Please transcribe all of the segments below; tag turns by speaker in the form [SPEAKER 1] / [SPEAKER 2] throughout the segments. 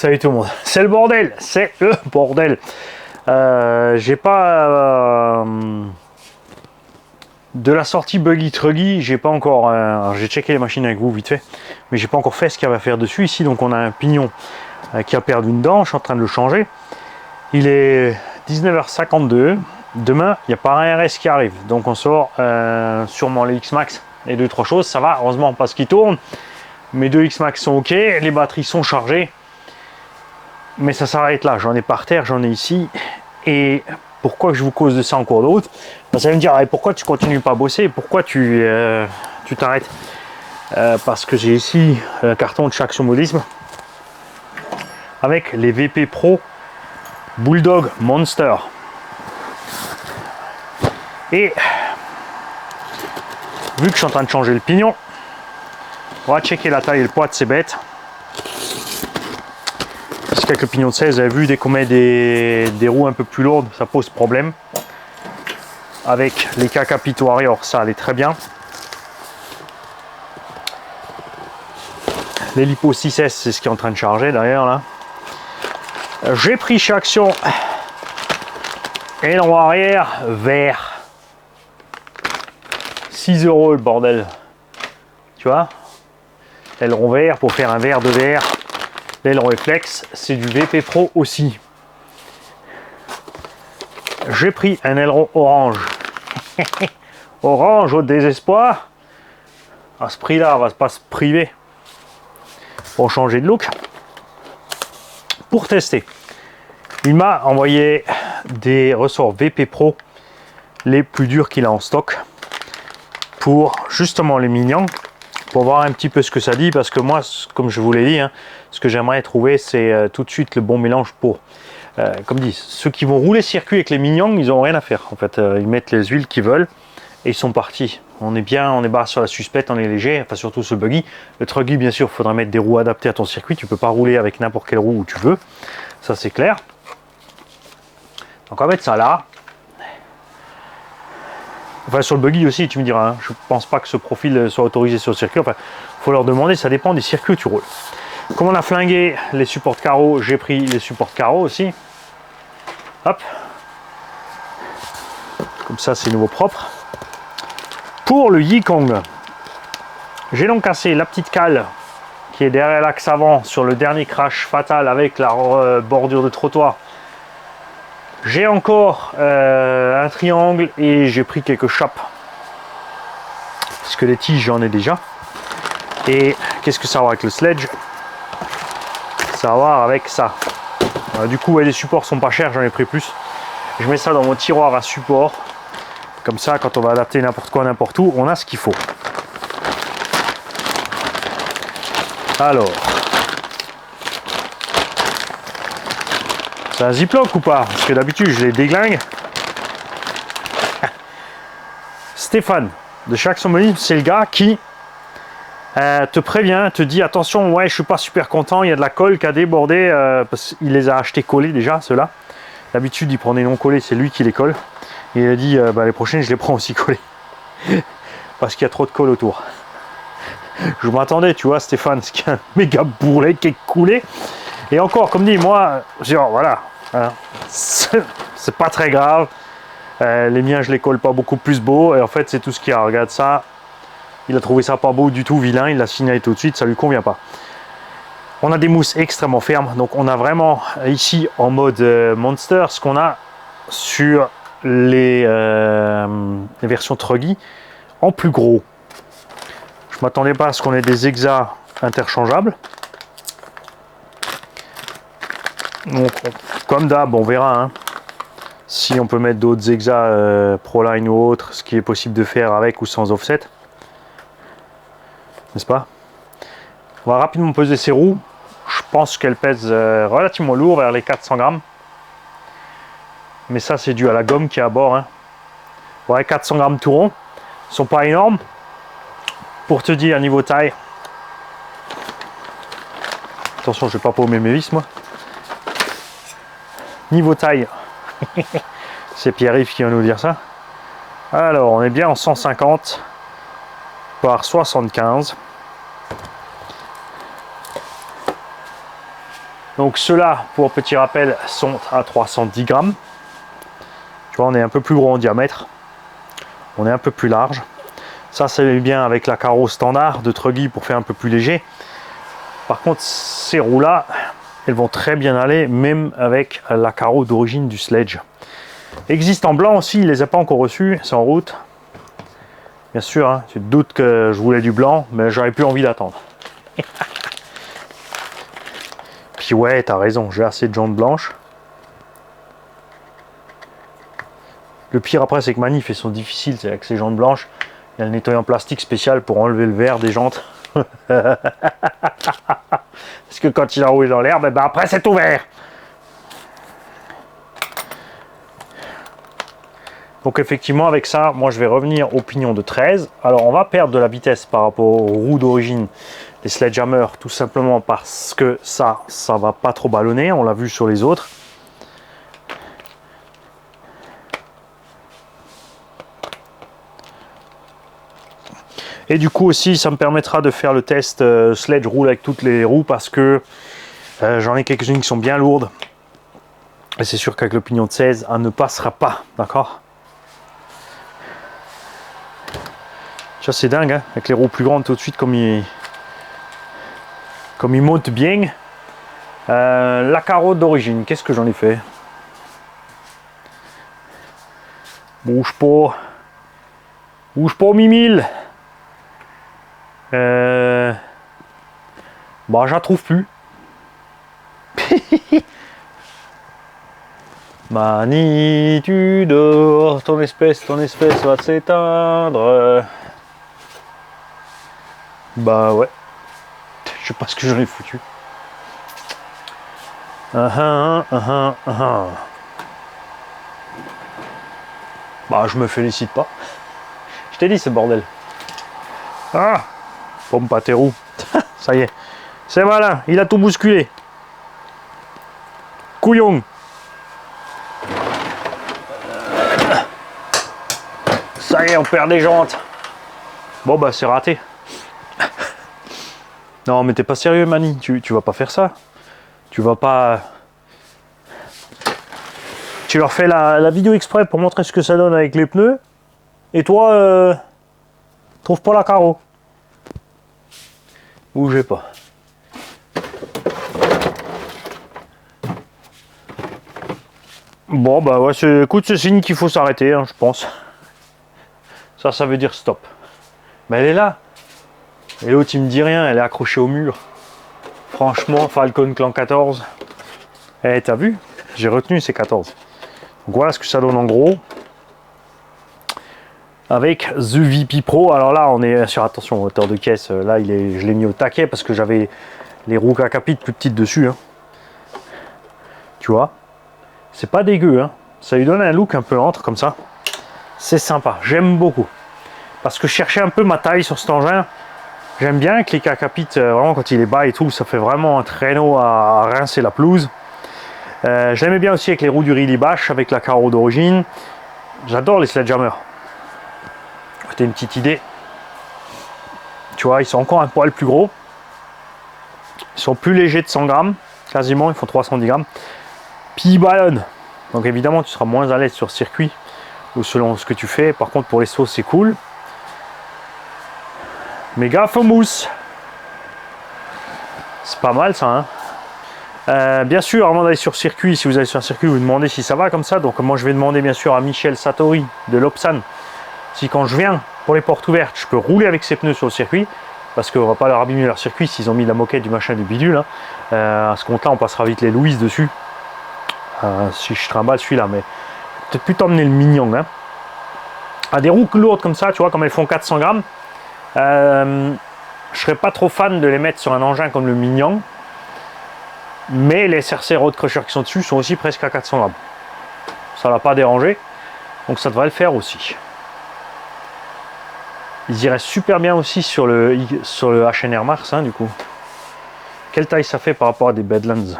[SPEAKER 1] Salut tout le monde, c'est le bordel, c'est le bordel. J'ai pas de la sortie buggy truggy, j'ai pas encore. J'ai checké les machines avec vous vite fait, mais j'ai pas encore fait ce qu'il y a à faire dessus ici. Donc on a un pignon qui a perdu une dent, je suis en train de le changer. Il est 19h52. Demain, il n'y a pas un RS qui arrive, donc on sort sûrement les X-Max et 2-3 choses. Ça va, heureusement parce qu'il tourne. Mes deux X-Max sont ok, les batteries sont chargées. Mais ça s'arrête là, j'en ai par terre, j'en ai ici. Et pourquoi je vous cause de ça en cours de route? Vous allez me dire, pourquoi tu continues pas à bosser? Pourquoi tu t'arrêtes? Parce que j'ai ici un carton de Traction Modisme avec les VP Pro Bulldog Monster. Et vu que je suis en train de changer le pignon, on va checker la taille et le poids de ces bêtes. Parce qu'avec le pignon de 16, vous avez vu, dès qu'on met des roues un peu plus lourdes, ça pose problème. Avec les Capito Warrior, ça allait très bien. L'hélipo 6S, c'est ce qui est en train de charger derrière là. J'ai pris chez Action aileron arrière vert. 6 € le bordel. Tu vois? Aileron vert pour faire un verre de verre. L'aileron réflexe, c'est du VP Pro aussi. J'ai pris un aileron orange. Orange au désespoir. À ce prix-là, on va pas se priver pour changer de look. Pour tester, il m'a envoyé des ressorts VP Pro les plus durs qu'il a en stock pour justement les mignons, pour voir un petit peu ce que ça dit, parce que moi, comme je vous l'ai dit, ce que j'aimerais trouver, c'est tout de suite le bon mélange pour, comme dit, ceux qui vont rouler circuit avec les mignons, ils n'ont rien à faire. En fait, ils mettent les huiles qu'ils veulent et ils sont partis. On est bien, on est bas sur la suspecte, on est léger, enfin surtout ce buggy. Le truggy, bien sûr, il faudra mettre des roues adaptées à ton circuit. Tu peux pas rouler avec n'importe quelle roue où tu veux, ça c'est clair. Donc on va mettre ça là. Enfin sur le buggy aussi, tu me diras, je pense pas que ce profil soit autorisé sur le circuit. Enfin, faut leur demander, ça dépend des circuits où tu roules. Comme on a flingué les supports carreaux, j'ai pris les supports carreaux aussi. Hop. Comme ça, c'est nouveau propre. Pour le Yikong, j'ai donc cassé la petite cale qui est derrière l'axe avant sur le dernier crash fatal avec la bordure de trottoir. J'ai encore un triangle et j'ai pris quelques chapes. Parce que les tiges, j'en ai déjà. Et qu'est-ce que ça va avec le sledge? Ça va voir avec ça. Du coup, les supports sont pas chers, j'en ai pris plus. Je mets ça dans mon tiroir à support. Comme ça, quand on va adapter n'importe quoi, n'importe où, on a ce qu'il faut. Alors. C'est un ziploc ou pas? Parce que d'habitude, je les déglingue. Stéphane, de Traction Modisme, c'est le gars qui te prévient, te dit attention, ouais, je suis pas super content, il y a de la colle qui a débordé, parce qu'il les a achetés collés déjà, ceux-là. D'habitude, il prend des non collés, c'est lui qui les colle. Et il a dit, les prochaines, je les prends aussi collés. Parce qu'il y a trop de colle autour. Je m'attendais, tu vois, Stéphane, c'est qu'il y a un méga bourrelet qui est coulé. Et encore, comme dit, moi, genre, voilà, c'est pas très grave. Les miens, je les colle pas beaucoup plus beaux. Et en fait, c'est tout ce qu'il y a. Regarde ça. Il a trouvé ça pas beau du tout, vilain. Il l'a signalé tout de suite, ça lui convient pas. On a des mousses extrêmement fermes. Donc, on a vraiment ici en mode Monster ce qu'on a sur les versions truggy en plus gros. Je m'attendais pas à ce qu'on ait des hexas interchangeables. Donc, comme d'hab, on verra si on peut mettre d'autres hexas Proline ou autres, ce qui est possible de faire avec ou sans offset. N'est-ce pas? On va rapidement peser ces roues. Je pense qu'elles pèsent relativement lourd, vers les 400 grammes. Mais ça, c'est dû à la gomme qui est à bord. Ouais, 400 grammes tout rond. Ils sont pas énormes. Pour te dire, niveau taille. Attention, je vais pas paumer mes vis, moi. Niveau taille. C'est Pierre-Yves qui va nous dire ça. Alors, on est bien en 150 par 75. Donc ceux-là, pour petit rappel, sont à 310 grammes. Tu vois, on est un peu plus gros en diamètre. On est un peu plus large. Ça, c'est bien avec la carreau standard de Truggy pour faire un peu plus léger. Par contre, ces roues-là, elles vont très bien aller, même avec la carreau d'origine du Sledge. Existe en blanc aussi, il ne les a pas encore reçus, c'est en route. Bien sûr, hein, tu te doutes que je voulais du blanc, mais j'aurais plus envie d'attendre. Puis ouais, t'as raison, j'ai assez de jantes blanches. Le pire après, c'est que Manif, ils sont difficiles, c'est avec ces jantes blanches. Il y a le nettoyant plastique spécial pour enlever le verre des jantes. Parce que quand il a roulé dans l'herbe, ben après c'est ouvert. Donc effectivement avec ça, moi je vais revenir au pignon de 13. Alors on va perdre de la vitesse par rapport aux roues d'origine des Sledgehammer, tout simplement parce que ça va pas trop ballonner, on l'a vu sur les autres. Et du coup aussi ça me permettra de faire le test Sledge roule avec toutes les roues parce que j'en ai quelques-unes qui sont bien lourdes. Et c'est sûr qu'avec le pignon de 16, elle ne passera pas, d'accord? Ça c'est dingue, hein, avec les roues plus grandes tout de suite comme il monte bien. La carreau d'origine, qu'est-ce que j'en ai fait? Bouge pas Mimile. Bah j'en trouve plus. Mani, tu dors, ton espèce va s'éteindre. Bah ouais. Je sais pas ce que j'en ai foutu. Bah je me félicite pas. Je t'ai dit ce bordel. Ah, pompe à tes roues. Ça y est. C'est malin, il a tout bousculé. Couillon. Ça y est, on perd des jantes. Bon bah c'est raté. Non mais t'es pas sérieux Mani, tu vas pas faire ça. Tu vas pas... Tu leur fais la vidéo exprès pour montrer ce que ça donne avec les pneus. Et toi, trouve pas la carreau. Bougez pas. Bon bah ouais, écoute, c'est signe qu'il faut s'arrêter, hein, je pense. Ça veut dire stop. Mais elle est là. Et l'autre il me dit rien, elle est accrochée au mur. Franchement, Falcon Clan 14. Eh, t'as vu? J'ai retenu ces 14. Donc voilà ce que ça donne en gros. Avec The VP Pro. Alors là, on est sur, attention, hauteur de caisse. Là, je l'ai mis au taquet parce que j'avais les roues Kakapit plus petites dessus. Hein. Tu vois? C'est pas dégueu. Hein. Ça lui donne un look un peu entre comme ça. C'est sympa. J'aime beaucoup. Parce que chercher un peu ma taille sur cet engin, j'aime bien que les Kakapit, vraiment quand il est bas et tout, ça fait vraiment un traîneau à rincer la pelouse. Je l'aimais bien aussi avec les roues du Rilly Bash, avec la carreau d'origine. J'adore les Sledgehammer. C'était une petite idée. Tu vois, ils sont encore un poil plus gros. Ils sont plus légers de 100 grammes, quasiment, ils font 310 grammes. Puis ils ballonnent. Donc évidemment, tu seras moins à l'aise sur circuit ou selon ce que tu fais. Par contre, pour les sauts, c'est cool. Mais gaffe aux mousses. C'est pas mal ça, hein. Bien sûr, avant d'aller sur circuit, si vous allez sur un circuit, vous demandez si ça va comme ça. Donc moi, je vais demander bien sûr à Michel Satori de Lopsan si quand je viens pour les portes ouvertes, je peux rouler avec ces pneus sur le circuit. Parce qu'on va pas leur abîmer leur circuit s'ils ont mis la moquette du machin du bidule. Hein. À ce compte-là, on passera vite les Louise dessus. Si je trimballe celui-là, mais peut-être plus t'emmener le mignon. Hein. À des roues lourdes comme ça, tu vois, comme elles font 400 grammes, je serais pas trop fan de les mettre sur un engin comme le mignon. Mais les SRC Road Crusher qui sont dessus sont aussi presque à 400 grammes. Ça ne va pas déranger, donc ça devrait le faire aussi. Ils iraient super bien aussi sur le HNR Mars, hein, du coup. Quelle taille ça fait par rapport à des Badlands?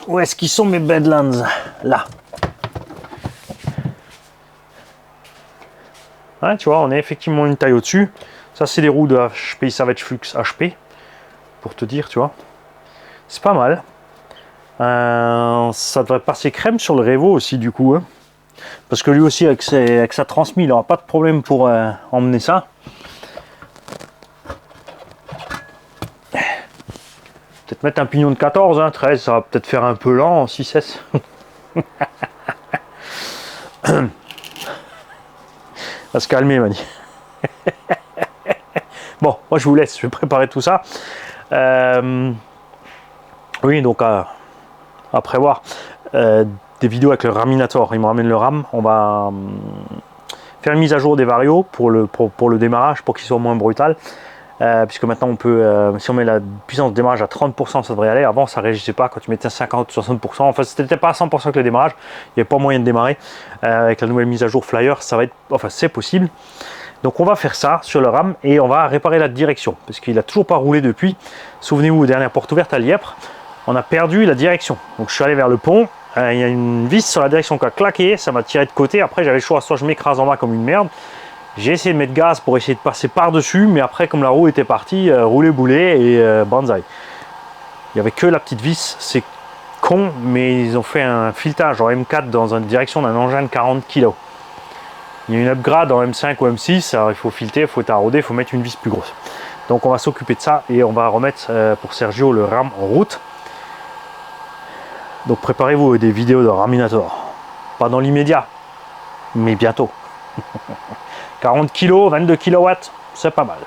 [SPEAKER 1] Où est-ce qu'ils sont mes Badlands? Là. Ouais, tu vois, on est effectivement une taille au-dessus. Ça, c'est des roues de HP Savage Flux HP, pour te dire, tu vois. C'est pas mal. Ça devrait passer crème sur le Revo aussi, du coup. Hein. Parce que lui aussi, avec sa transmis, il n'aura pas de problème pour emmener ça. Peut-être mettre un pignon de 14, hein, 13, ça va peut-être faire un peu lent en 6S. Va se calmer, Mani. Bon, moi je vous laisse, je vais préparer tout ça. Oui, donc à prévoir des vidéos avec le Raminator. Il me ramène le RAM. On va faire une mise à jour des varios pour le démarrage, pour qu'il soit moins brutal. Puisque maintenant on peut, si on met la puissance de démarrage à 30%, ça devrait aller. Avant ça réagissait pas quand tu mettais 50-60%. Enfin, c'était pas à 100% que le démarrage. Il n'y avait pas moyen de démarrer. Avec la nouvelle mise à jour Flyer, ça va être, enfin c'est possible. Donc on va faire ça sur le RAM et on va réparer la direction parce qu'il n'a toujours pas roulé depuis. Souvenez-vous, aux dernières portes ouvertes à Lièpre, on a perdu la direction. Donc je suis allé vers le pont, il y a une vis sur la direction qui a claqué, ça m'a tiré de côté. Après j'avais le choix, soit je m'écrase en bas comme une merde. J'ai essayé de mettre gaz pour essayer de passer par-dessus, mais après comme la roue était partie, rouler boulet et banzai. Il n'y avait que la petite vis, c'est con, mais ils ont fait un filetage en M4 dans une direction d'un engin de 40 kg. Il y a une upgrade en M5 ou M6, alors il faut fileter, il faut tarauder, il faut mettre une vis plus grosse. Donc on va s'occuper de ça et on va remettre pour Sergio le RAM en route. Donc préparez-vous des vidéos de Raminator. Pas dans l'immédiat, mais bientôt. 40 kg, 22 kW, c'est pas mal.